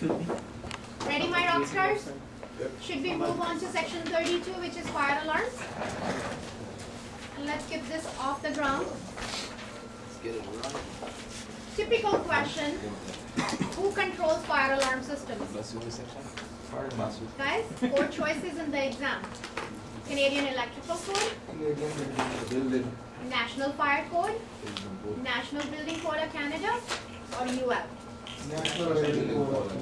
Ready, my rock stars? Should we move on to section 32, which is fire alarms? And let's get this off the ground. Let's get it running. Typical question, who controls fire alarm systems? Guys, 4 choices in the exam. Canadian Electrical Code, National Fire Code, National Building Code of Canada, or UL? National Building Code.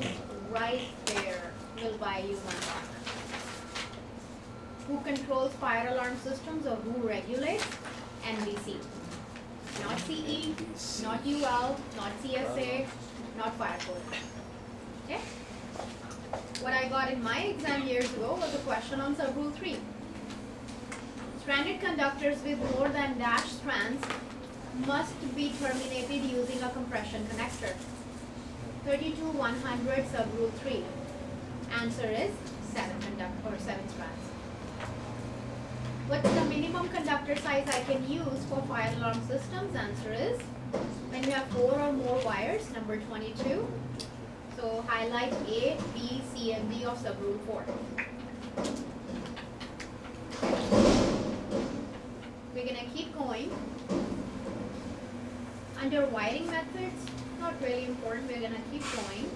Right there, will buy you 1 mark. Who controls fire alarm systems or who regulates? NBC. Not CE, not UL, not CSA, not fire code. Okay? What I got in my exam years ago was a question on sub-rule 3. Stranded conductors with more than dash strands must be terminated using a compression connector. 32-100 sub-rule 3. Answer is 7 strands. What's the minimum conductor size I can use for fire alarm systems? Answer is when you have 4 or more wires, number 22. So highlight A, B, C, and D of sub-rule 4. We're gonna keep going. Under wiring methods, not really important, we're gonna keep going.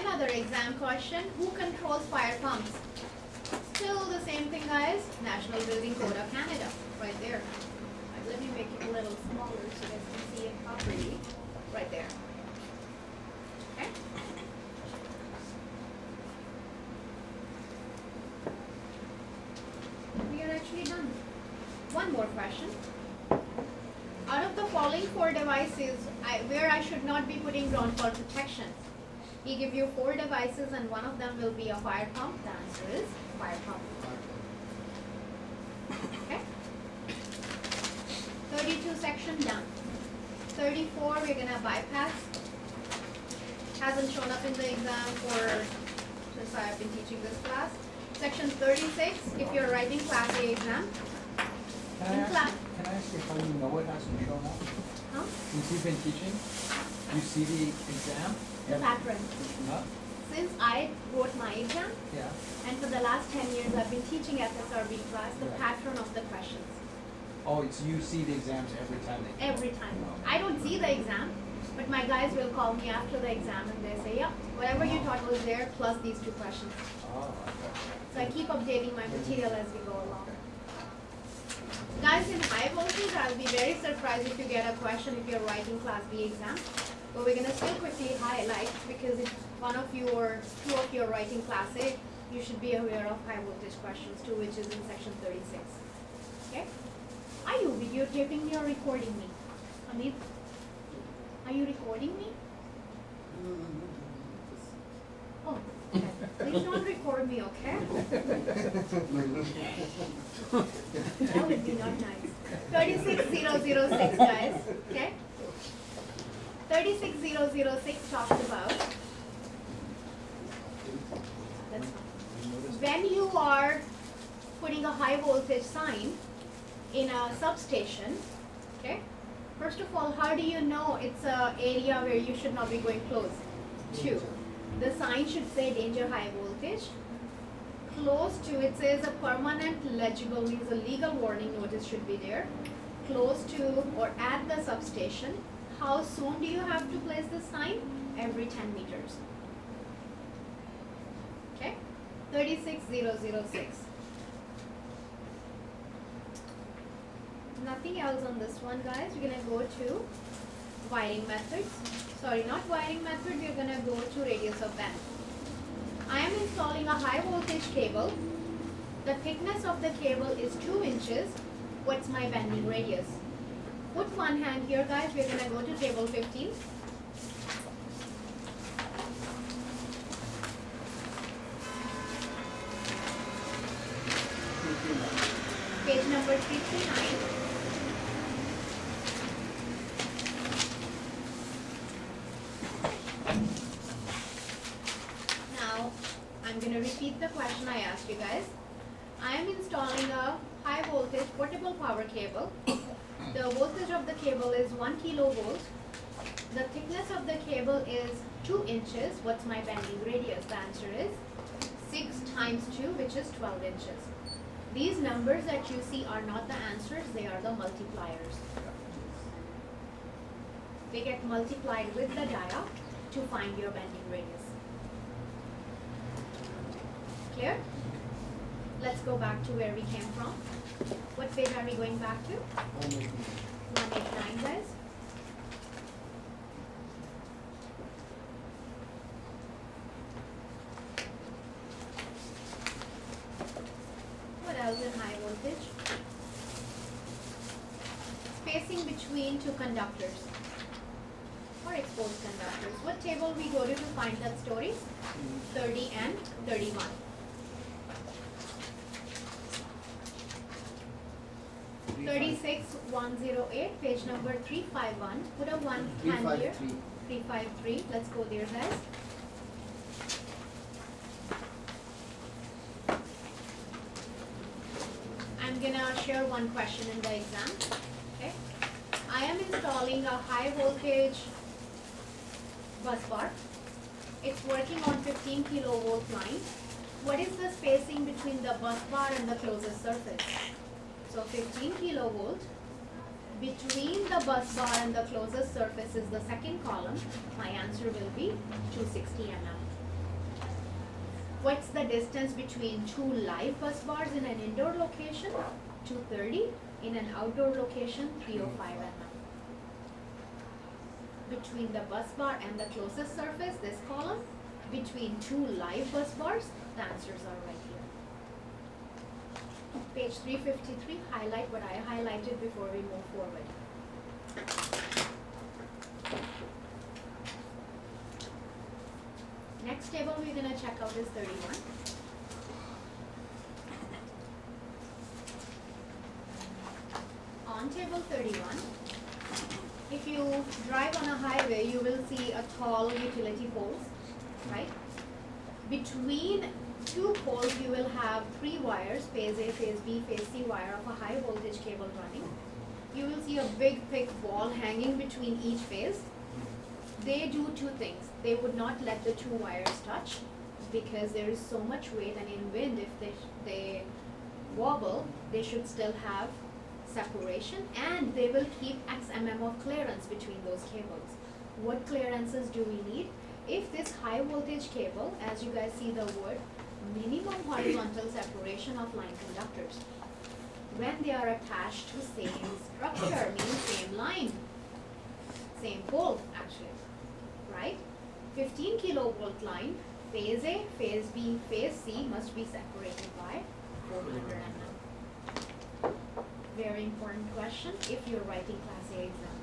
Another exam question, who controls fire pumps? Still the same thing, guys, National Building Code of Canada, right there. Let me make it a little smaller so you guys can see it properly, right there. Okay? We are actually done. One more question. Out of the following 4 devices, where I should not be putting ground fault protection? He give you 4 devices and one of them will be a fire pump. The answer is fire pump. Okay? 32 section done. 34 we're gonna bypass. Hasn't shown up in the exam since I have been teaching this class. Section 36, if you're writing class A exam. Can I ask you how you know it hasn't shown up? Huh? Since you've been teaching, you see the exam? The pattern. Huh? Since I wrote my exam, Yeah. and for the last 10 years I've been teaching SSRB class, the Right. pattern of the questions. Oh, it's you see the exams every time they come. Every time. I don't see the exam, but my guys will call me after the exam and they say, yeah, whatever you taught was there, plus these 2 questions. Oh, okay. So I keep updating my material as we go along. Guys, in high voltage, I'll be very surprised if you get a question if you're writing class B exam. But we're gonna still quickly highlight, because if one of you or 2 of you are writing class A, you should be aware of high voltage questions too, which is in section 36. Okay? Are you videotaping me or recording me? Amit? Are you recording me? Oh, okay. Please don't record me, okay? That would be not nice. 36006, guys, okay? 36006 talks about, that's fine. When you are putting a high voltage sign in a substation, okay? First of all, how do you know it's an area where you should not be going close to? The sign should say danger high voltage. Close to, it says a permanent legible, means a legal warning notice should be there. Close to or at the substation. How soon do you have to place the sign? Every 10 meters. Okay? 36006. Nothing else on this one, guys. We're gonna go to wiring methods. Sorry, not wiring method, we're gonna go to radius of bend. I am installing a high voltage cable. The thickness of the cable is 2 inches. What's my bending radius? Put one hand here, guys. We're gonna go to table 15. Page number 339. Now, I'm going to repeat the question I asked you guys. I am installing a high voltage portable power cable. The voltage of the cable is 1 kilovolt. The thickness of the cable is 2 inches, what's my bending radius? The answer is 6 times 2, which is 12 inches. These numbers that you see are not the answers, they are the multipliers. They get multiplied with the dia to find your bending radius. Clear? Let's go back to where we came from. What page are we going back to? 189, guys. What else in high voltage? Spacing between two conductors or exposed conductors. What table we go to find that story? 30 and 31. Thirty-six 108, page number 351. Put a 1 hand here. 353. Let's go there, guys. I'm gonna share one question in the exam. Okay. I am installing a high voltage bus bar. It's working on 15 kilovolt line. What is the spacing between the bus bar and the closest surface? So 15 kilovolt between the bus bar and the closest surface is the second column. My answer will be 260 mm. What's the distance between two live bus bars in an indoor location? 230. In an outdoor location, 305 mm. Between the bus bar and the closest surface, this column. Between two live bus bars, the answers are right here. Page 353, highlight what I highlighted before we move forward. Next table we're going to check out is 31. On table 31, if you drive on a highway, you will see a tall utility poles, right? Between two poles, you will have 3 wires, phase A, phase B, phase C wire of a high voltage cable running. You will see a big thick wall hanging between each phase. They do 2 things. They would not let the 2 wires touch because there is so much weight, and in wind, if they wobble, they should still have separation, and they will keep X mm of clearance between those cables. What clearances do we need? If this high voltage cable, as you guys see the word, minimum horizontal separation of line conductors, when they are attached to same structure, means same line, same pole actually, right? 15 kilovolt line, phase A, phase B, phase C must be separated by 400 mm. Very important question if you're writing Class A exam.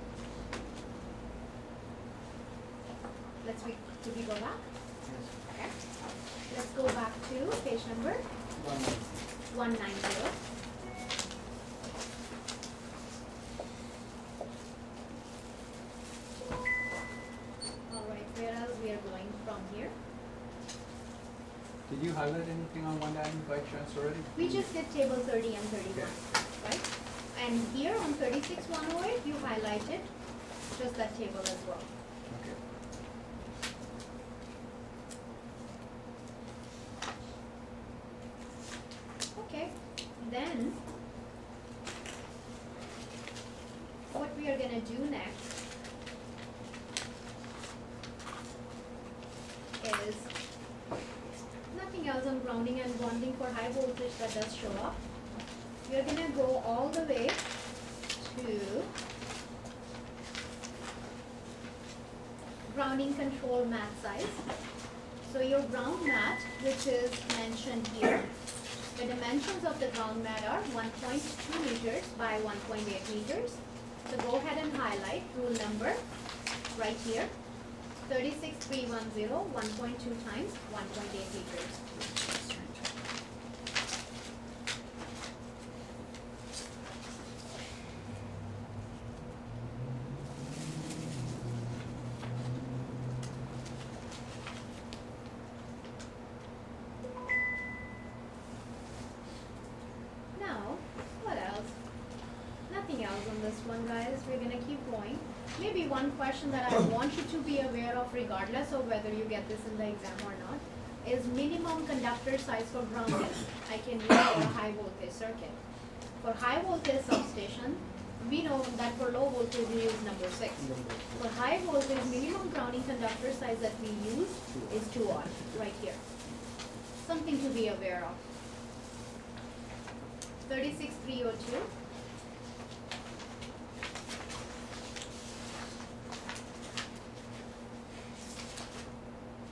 Did we go back? Okay. Let's go back to page number 190. Alright, where else we are going from here? Did you highlight anything on 190 by chance already? We just did table 30 and 31, right? And here on 36-108, you highlighted just that table as well. Okay. Okay, then what we are gonna do next is nothing else on grounding and bonding for high voltage that does show up. We are gonna go all the way to grounding control mat size. So your ground mat, which is mentioned here, the dimensions of the ground mat are 1.2 meters by 1.8 meters. So go ahead and highlight rule number right here. 36310, 1.2 times 1.8 meters. Now, what else? Nothing else on this one, guys. We're gonna keep going. maybe one question that I want you to be aware of regardless of whether you get this in the exam or not is minimum conductor size for grounding I can use for a high voltage circuit. For high voltage substation, we know that for low voltage we use number 6. For high voltage, minimum grounding conductor size that we use is 2 odd, right here. Something to be aware of. 36302.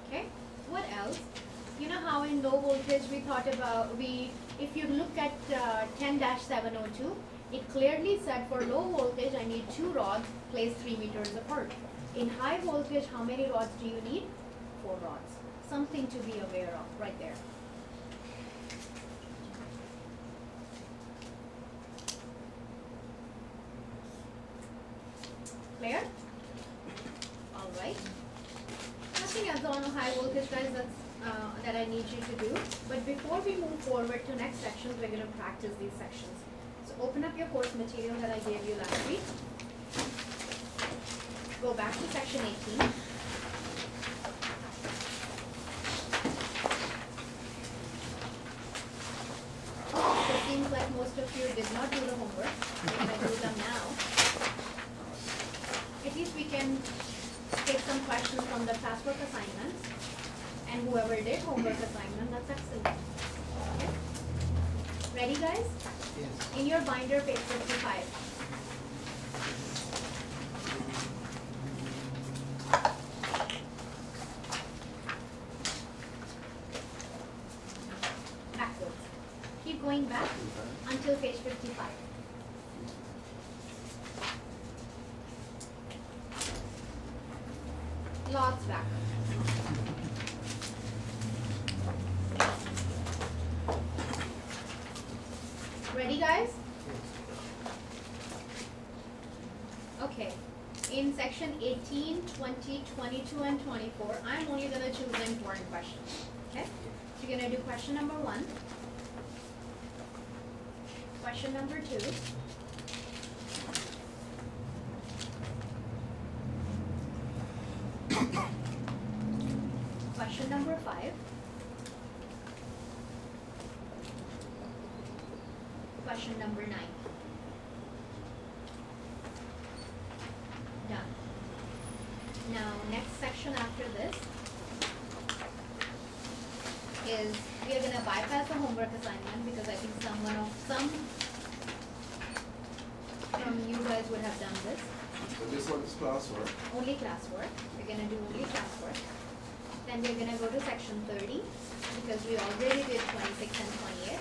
Okay, what else? You know how in low voltage we thought about, if you look at 10-702, it clearly said for low voltage I need 2 rods placed 3 meters apart. In high voltage, how many rods do you need? 4 rods. Something to be aware of right there. Clear? Alright. Nothing else on high voltage, guys, that I need you to do. But before we move forward to next sections, we're going to practice these sections. So open up your course material that I gave you last week. Go back to section 18. So it seems like most of you did not do the homework. We're going to do them now. At least we can take some questions from the classwork assignments. And whoever did homework assignment, that's excellent. Okay? Ready, guys? Yes. In your binder, page 55. Backwards. Keep going back until page 55. Lots back. Ready, guys? Okay. In section 18, 20, 22, and 24, I'm only going to choose the important questions. Okay? So you're going to do question number 1. Question number 2. Question number 5. Question number 9. Done. Now, next section after this is we are going to bypass the homework assignment because I think some from you guys would have done this. So this one is classwork. Only classwork. We're going to do only classwork. Then we're going to go to section 30 because we already did 26 and 28.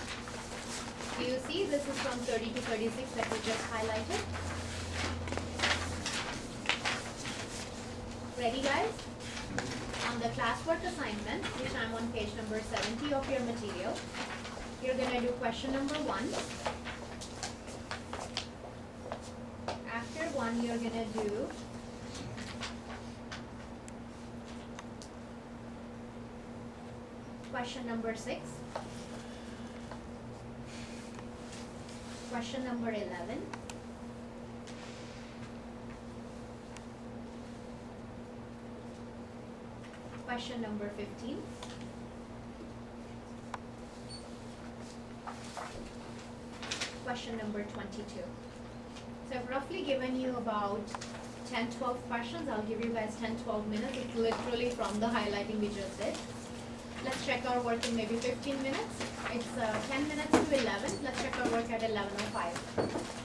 Do you see this is from 30 to 36 that we just highlighted? Ready, guys? On the classwork assignment, which I'm on page number 70 of your material, you're going to do question number 1. After 1, you're going to do question number 6. Question number 11. Question number 15. Question number 22. So I've roughly given you about 10-12 questions. I'll give you guys 10-12 minutes. It's literally from the highlighting we just did. Let's check our work in maybe 15 minutes. It's 10 minutes to 11. Let's check our work at 11:05.